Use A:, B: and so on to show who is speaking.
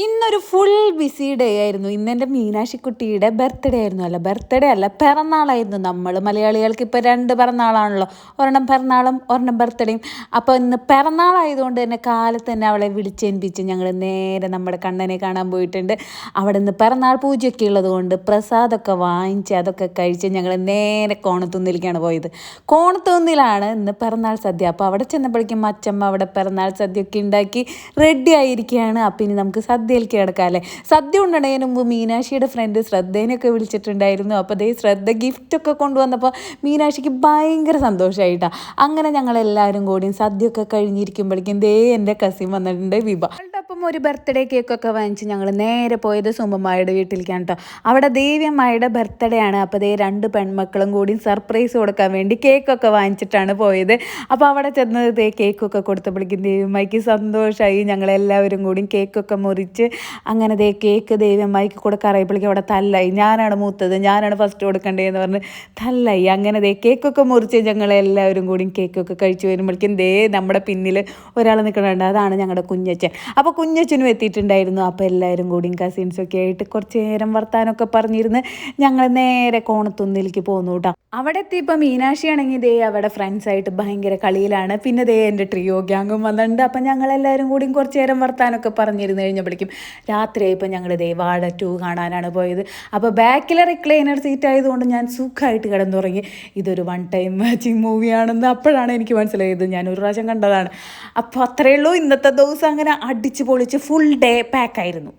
A: ഇന്നൊരു full busy day ആയിരുന്നു. ഇന്നെൻ്റെ മീനാക്ഷിക്കുട്ടിയുടെ ബർത്ത്ഡേ ആയിരുന്നു. അല്ല ബർത്ത്ഡേ അല്ല, പിറന്നാളായിരുന്നു. നമ്മൾ മലയാളികൾക്ക് ഇപ്പോൾ രണ്ട് പിറന്നാളാണല്ലോ, ഒരെണ്ണം പിറന്നാളും ഒരെണ്ണം ബർത്ത്ഡേയും. അപ്പോൾ ഇന്ന് പിറന്നാളായതുകൊണ്ട് തന്നെ കാലത്ത് തന്നെ അവളെ വിളിച്ചേൽപ്പിച്ച് ഞങ്ങൾ നേരെ നമ്മുടെ കണ്ണനെ കാണാൻ പോയിട്ടുണ്ട്. അവിടെ നിന്ന് പിറന്നാൾ പൂജയൊക്കെ ഉള്ളത് കൊണ്ട് പ്രസാദമൊക്കെ വാങ്ങിച്ച് അതൊക്കെ കഴിച്ച് ഞങ്ങൾ നേരെ കോണത്തുന്നിലേക്കാണ് പോയത്. കോണത്തുന്നിലാണ് ഇന്ന് പിറന്നാൾ സദ്യ. അപ്പോൾ അവിടെ ചെന്നപ്പോഴേക്കും അച്ചമ്മ അവിടെ പിറന്നാൾ സദ്യയൊക്കെ ഉണ്ടാക്കി റെഡി ആയിരിക്കുകയാണ്. അപ്പം ഇനി നമുക്ക് സദ്യയിലേക്ക് കിടക്കാം അല്ലേ. സദ്യ ഉണ്ടണതിന് മുമ്പ് മീനാക്ഷിയുടെ ഫ്രണ്ട് ശ്രദ്ധേനൊക്കെ വിളിച്ചിട്ടുണ്ടായിരുന്നു. അപ്പോൾ അതേ ശ്രദ്ധ ഗിഫ്റ്റൊക്കെ കൊണ്ടുവന്നപ്പോൾ മീനാക്ഷിക്ക് ഭയങ്കര സന്തോഷമായിട്ടാണ്. അങ്ങനെ ഞങ്ങളെല്ലാവരും കൂടി സദ്യയൊക്കെ കഴിഞ്ഞിരിക്കുമ്പോഴേക്കും ദേ എൻ്റെ കസിൻ വന്നിട്ടുണ്ട്, വിഭ. അപ്പം ഒരു ബർത്ത്ഡേ കേക്കൊക്കെ വാങ്ങിച്ച് ഞങ്ങൾ നേരെ പോയത് സുമമ്മയുടെ വീട്ടിലേക്കാണ് കേട്ടോ. അവിടെ ദേവിയമ്മയുടെ ബർത്ത്ഡേ ആണ്. അപ്പോൾ ദേ രണ്ട് പെൺമക്കളും കൂടി സർപ്രൈസ് കൊടുക്കാൻ വേണ്ടി കേക്കൊക്കെ വാങ്ങിച്ചിട്ടാണ് പോയത്. അപ്പോൾ അവിടെ ചെന്നത് ദേ കേക്കൊക്കെ കൊടുത്തപ്പോഴേക്കും ദേവിയമ്മയ്ക്ക് സന്തോഷമായി. ഞങ്ങളെല്ലാവരും കൂടി കേക്കൊക്കെ മുറിച്ച് അങ്ങനെ ദേ കേക്ക് ദേവിയമ്മയ്ക്ക് കൊടുക്കാറായപ്പോഴേക്കും അവിടെ തല്ലായി. ഞാനാണ് മൂത്തത്, ഞാനാണ് ഫസ്റ്റ് കൊടുക്കേണ്ടതെന്ന് പറഞ്ഞ് തല്ലായി. അങ്ങനെ ദേ കേക്കൊക്കെ മുറിച്ച് ഞങ്ങളെല്ലാവരും കൂടി കേക്കൊക്കെ കഴിച്ച് വരുമ്പോഴേക്കും ദേ നമ്മുടെ പിന്നിൽ ഒരാൾ നിൽക്കുന്നുണ്ട്. അതാണ് ഞങ്ങളുടെ കുഞ്ഞച്ചൻ. അപ്പോൾ കുഞ്ഞച്ചനും എത്തിയിട്ടുണ്ടായിരുന്നു. അപ്പോൾ എല്ലാവരും കൂടിയും കസിൻസൊക്കെ ആയിട്ട് കുറച്ച് നേരം വർത്താനമൊക്കെ പറഞ്ഞിരുന്ന് ഞങ്ങൾ നേരെ കോണത്തുന്നിലേക്ക് പോന്നു കേട്ടോ. അവിടെ എത്തിയപ്പോൾ മീനാക്ഷി ആണെങ്കിൽ ദേ അവിടെ ഫ്രണ്ട്സായിട്ട് ഭയങ്കര കളിയിലാണ്. പിന്നെ ദേ എൻ്റെ ട്രിയോ ഗ്യാങ്ങും വന്നിട്ടുണ്ട്. അപ്പം ഞങ്ങളെല്ലാവരും കൂടിയും കുറച്ച് നേരം വർത്താനമൊക്കെ പറഞ്ഞിരുന്ന് കഴിഞ്ഞപ്പോഴേക്കും രാത്രിയായപ്പോൾ ഞങ്ങൾ ദേ വാഴ 2 കാണാനാണ് പോയത്. അപ്പോൾ ബാക്കിലെ റിക്ലൈനർ സീറ്റ് ആയതുകൊണ്ട് ഞാൻ സുഖമായിട്ട് കിടന്നുറങ്ങി. ഇതൊരു വൺ ടൈം വാച്ചിങ് മൂവിയാണെന്ന് അപ്പോഴാണ് എനിക്ക് മനസ്സിലായത്. ഞാൻ ഒരു പ്രാവശ്യം കണ്ടതാണ്. അപ്പോൾ അത്രയേ ഉള്ളൂ. ഇന്നത്തെ ദിവസം അങ്ങനെ അടിച്ച് പൊളിച്ച് ഫുൾ ഡേ പാക്കായിരുന്നു.